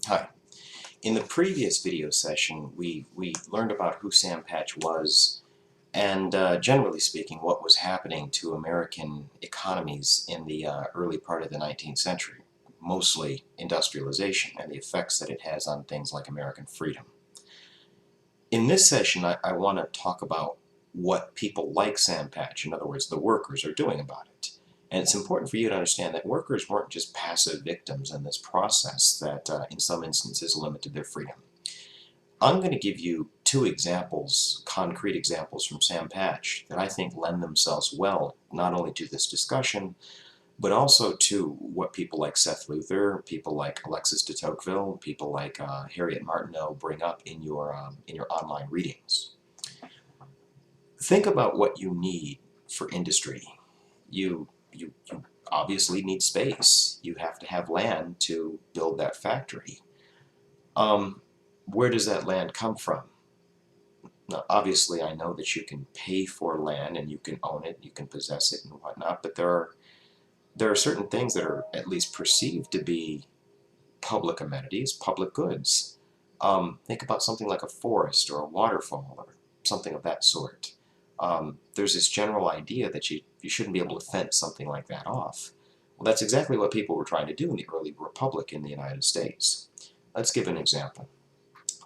Hi. In the previous video session, we learned about who Sam Patch was and, generally speaking, what was happening to American economies in the early part of the 19th century, mostly industrialization and the effects that it has on things like American freedom. In this session, I want to talk about what people like Sam Patch, in other words, the workers, are doing about it. And it's important for you to understand that workers weren't just passive victims in this process that, in some instances, limited their freedom. I'm going to give you two examples, concrete examples from Sam Patch that I think lend themselves well not only to this discussion, but also to what people like Seth Luther, people like Alexis de Tocqueville, people like Harriet Martineau bring up in your online readings. Think about what you need for industry. You obviously need space. You have to have land to build that factory. Where does that land come from? Now, obviously, I know that you can pay for land and you can own it, you can possess it and whatnot, but there are certain things that are at least perceived to be public amenities, public goods. Think about something like a forest or a waterfall or something of that sort. There's this general idea that you shouldn't be able to fence something like that off. Well, that's exactly what people were trying to do in the early republic in the United States. Let's give an example.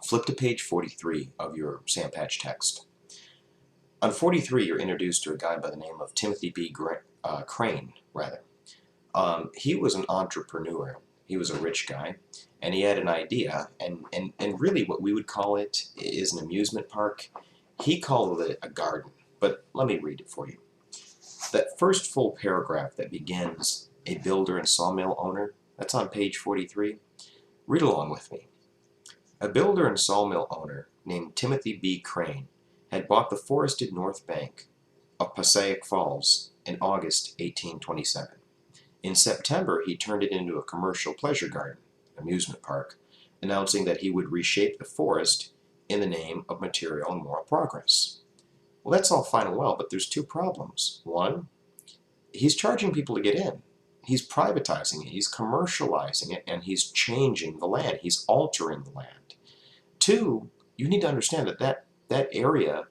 Flip to page 43 of your Sam Patch text. On 43, you're introduced to a guy by the name of Timothy B. Crane. He was an entrepreneur. He was a rich guy, and he had an idea, and really what we would call it is an amusement park. He called it a garden, but let me read it for you. That first full paragraph that begins, "A builder and sawmill owner," that's on page 43. Read along with me. A builder and sawmill owner named Timothy B. Crane had bought the forested north bank of Passaic Falls in August 1827. In September, he turned it into a commercial pleasure garden, amusement park, announcing that he would reshape the forest in the name of material and moral progress. Well, that's all fine and well, but there's two problems. One, he's charging people to get in. He's privatizing it, he's commercializing it, and he's changing the land. He's altering the land. Two, you need to understand that area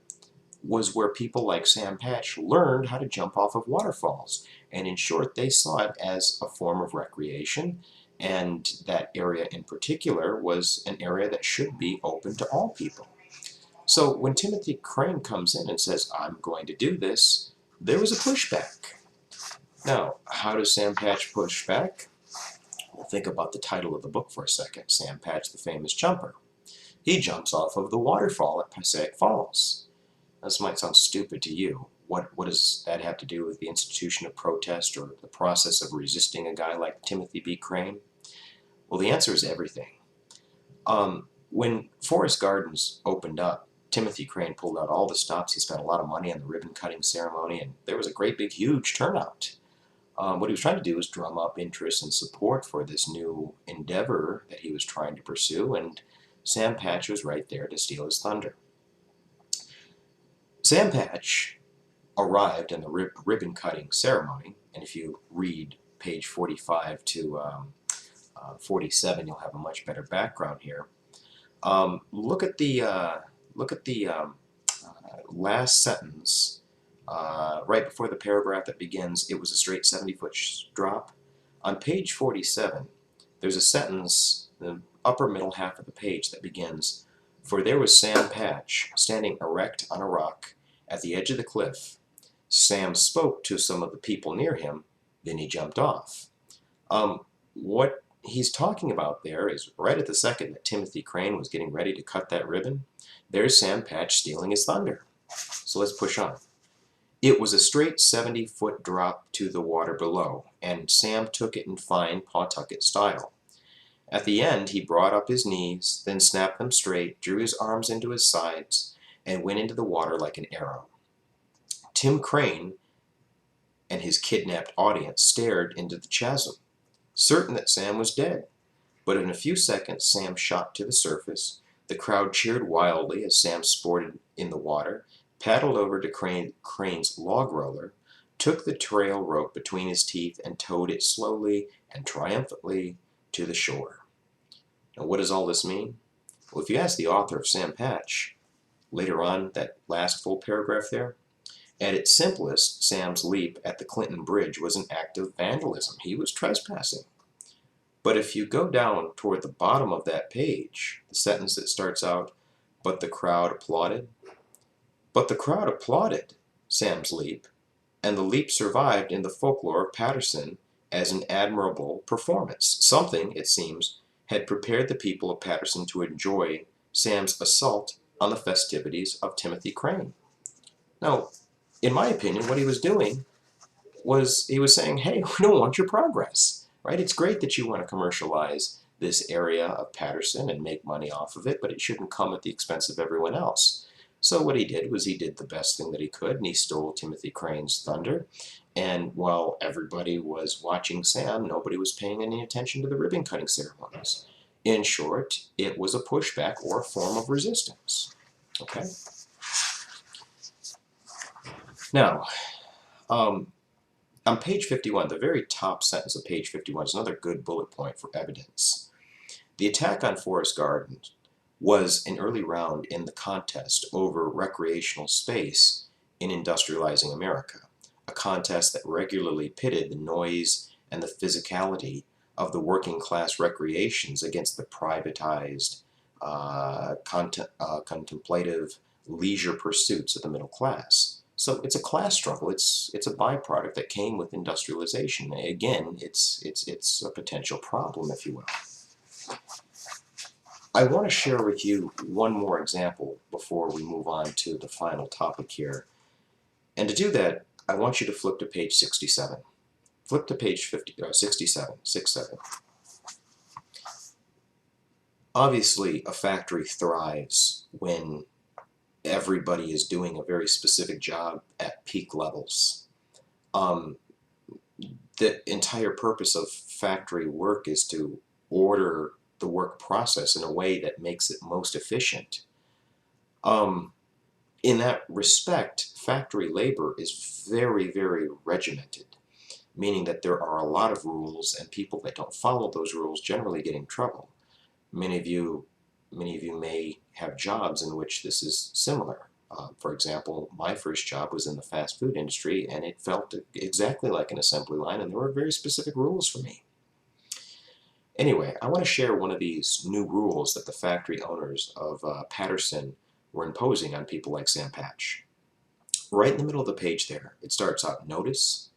was where people like Sam Patch learned how to jump off of waterfalls. And in short, they saw it as a form of recreation, and that area in particular was an area that should be open to all people. So when Timothy Crane comes in and says, "I'm going to do this," there was a pushback. Now, how does Sam Patch push back? Well, think about the title of the book for a second, Sam Patch, the Famous Jumper. He jumps off of the waterfall at Passaic Falls. This might sound stupid to you. What does that have to do with the institution of protest or the process of resisting a guy like Timothy B. Crane? Well, the answer is everything. When Forest Gardens opened up, Timothy Crane pulled out all the stops. He spent a lot of money on the ribbon-cutting ceremony, and there was a great big huge turnout. What he was trying to do was drum up interest and support for this new endeavor that he was trying to pursue, and Sam Patch was right there to steal his thunder. Sam Patch arrived in the ribbon-cutting ceremony, and if you read page 45 to 47, you'll have a much better background here. Look at the last sentence right before the paragraph that begins, "It was a straight 70-foot drop." On page 47, there's a sentence, the upper middle half of the page, that begins, "For there was Sam Patch standing erect on a rock at the edge of the cliff. Sam spoke to some of the people near him, then he jumped off." What he's talking about there is right at the second that Timothy Crane was getting ready to cut that ribbon, there's Sam Patch stealing his thunder. So let's push on. "It was a straight 70-foot drop to the water below, and Sam took it in fine Pawtucket style. At the end, he brought up his knees, then snapped them straight, drew his arms into his sides, and went into the water like an arrow. Tim Crane and his kidnapped audience stared into the chasm, certain that Sam was dead. But in a few seconds, Sam shot to the surface. The crowd cheered wildly as Sam sported in the water, paddled over to Crane's log roller, took the trail rope between his teeth, and towed it slowly and triumphantly to the shore." Now, what does all this mean? Well, if you ask the author of Sam Patch, later on, that last full paragraph there, at its simplest, Sam's leap at the Clinton Bridge was an act of vandalism. He was trespassing. But if you go down toward the bottom of that page, the sentence that starts out, but the crowd applauded, Sam's leap, and the leap survived in the folklore of Patterson as an admirable performance. Something, it seems, had prepared the people of Patterson to enjoy Sam's assault on the festivities of Timothy Crane. Now, in my opinion, what he was doing was he was saying, hey, we don't want your progress, right? It's great that you want to commercialize this area of Patterson and make money off of it, but it shouldn't come at the expense of everyone else. So what he did was he did the best thing that he could, and he stole Timothy Crane's thunder. And while everybody was watching Sam, nobody was paying any attention to the ribbon cutting ceremonies. In short, it was a pushback or a form of resistance. Okay? Now, on page 51, the very top sentence of page 51 is another good bullet point for evidence. The attack on Forest Gardens was an early round in the contest over recreational space in industrializing America, a contest that regularly pitted the noise and the physicality of the working class recreations against the privatized, contemplative leisure pursuits of the middle class. So it's a class struggle. It's a byproduct that came with industrialization. Again, it's a potential problem, if you will. I want to share with you one more example before we move on to the final topic here. And to do that, I want you to flip to page 67. Flip to page 67, 67. Obviously, a factory thrives when everybody is doing a very specific job at peak levels. The entire purpose of factory work is to order the work process in a way that makes it most efficient. In that respect, factory labor is very, very regimented, meaning that there are a lot of rules, and people that don't follow those rules generally get in trouble. Many of you may have jobs in which this is similar. For example, my first job was in the fast food industry, and it felt exactly like an assembly line, and there were very specific rules for me. Anyway, I want to share one of these new rules that the factory owners of Patterson were imposing on people like Sam Patch. Right in the middle of the page there, it starts out, notice,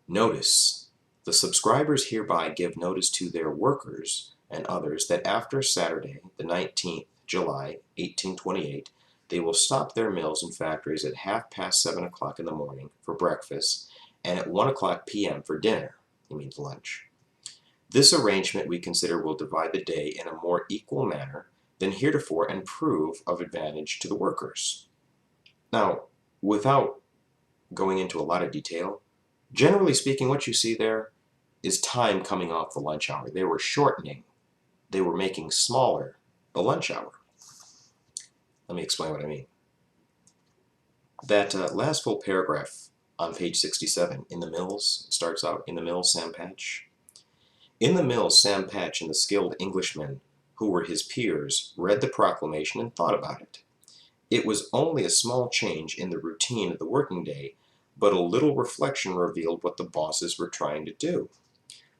the subscribers hereby give notice to their workers and others that after Saturday, the 19th July, 1828, they will stop their mills and factories at 7:30 in the morning for breakfast and at 1 p.m. for dinner. He means lunch. This arrangement we consider will divide the day in a more equal manner than heretofore and prove of advantage to the workers. Now, without going into a lot of detail, generally speaking, what you see there is time coming off the lunch hour. They were shortening, they were making smaller the lunch hour. Let me explain what I mean. That last full paragraph on page 67, in the mills, it starts out, in the mills, Sam Patch. In the mills, Sam Patch and the skilled Englishmen who were his peers read the proclamation and thought about it. It was only a small change in the routine of the working day, but a little reflection revealed what the bosses were trying to do.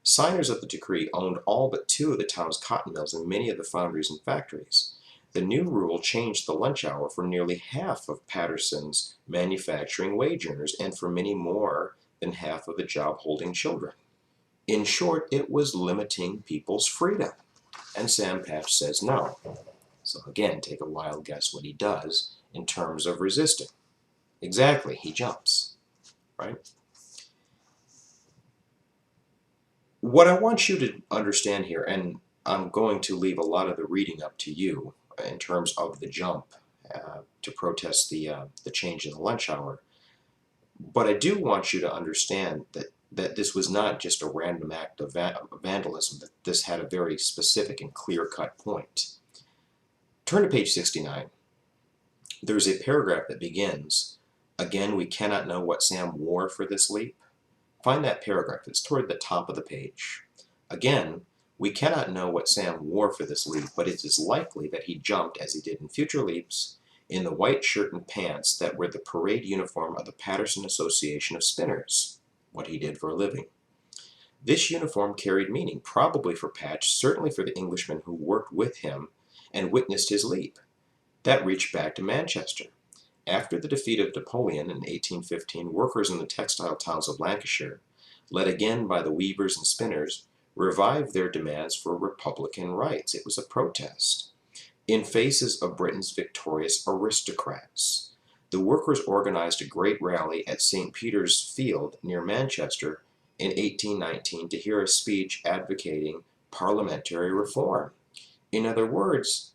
Signers of the decree owned all but 2 of the town's cotton mills and many of the foundries and factories. The new rule changed the lunch hour for nearly half of Patterson's manufacturing wage earners and for many more than half of the job-holding children. In short, it was limiting people's freedom. And Sam Patch says no. So again, take a wild guess what he does in terms of resisting. Exactly, he jumps, right? What I want you to understand here, and I'm going to leave a lot of the reading up to you in terms of the jump to protest the change in the lunch hour, but I do want you to understand that this was not just a random act of vandalism, that this had a very specific and clear-cut point. Turn to page 69. There's a paragraph that begins, again, we cannot know what Sam wore for this leap. Find that paragraph. It's toward the top of the page. Again, We cannot know what Sam wore for this leap, but it is likely that he jumped, as he did in future leaps, in the white shirt and pants that were the parade uniform of the Patterson Association of Spinners, what he did for a living. This uniform carried meaning, probably for Patch, certainly for the Englishmen who worked with him and witnessed his leap. That reached back to Manchester. After the defeat of Napoleon in 1815, workers in the textile towns of Lancashire, led again by the weavers and spinners, revived their demands for republican rights. It was a protest in faces of Britain's victorious aristocrats. The workers organized a great rally at St. Peter's Field near Manchester in 1819 to hear a speech advocating parliamentary reform. In other words,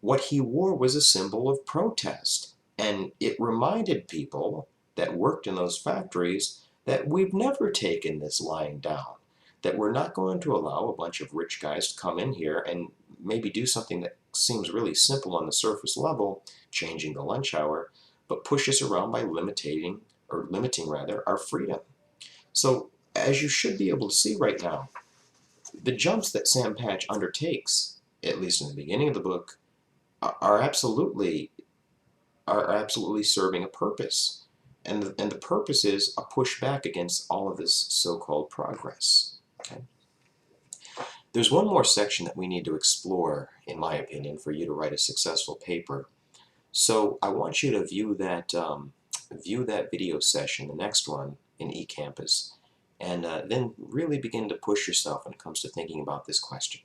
what he wore was a symbol of protest, and it reminded people that worked in those factories that we've never taken this lying down, that we're not going to allow a bunch of rich guys to come in here and maybe do something that seems really simple on the surface level, changing the lunch hour, but push us around by limiting our freedom. So, as you should be able to see right now, the jumps that Sam Patch undertakes, at least in the beginning of the book, are absolutely serving a purpose, and the purpose is a pushback against all of this so-called progress. Okay? There's one more section that we need to explore, in my opinion, for you to write a successful paper. So I want you to view that video session, the next one in eCampus, and then really begin to push yourself when it comes to thinking about this question.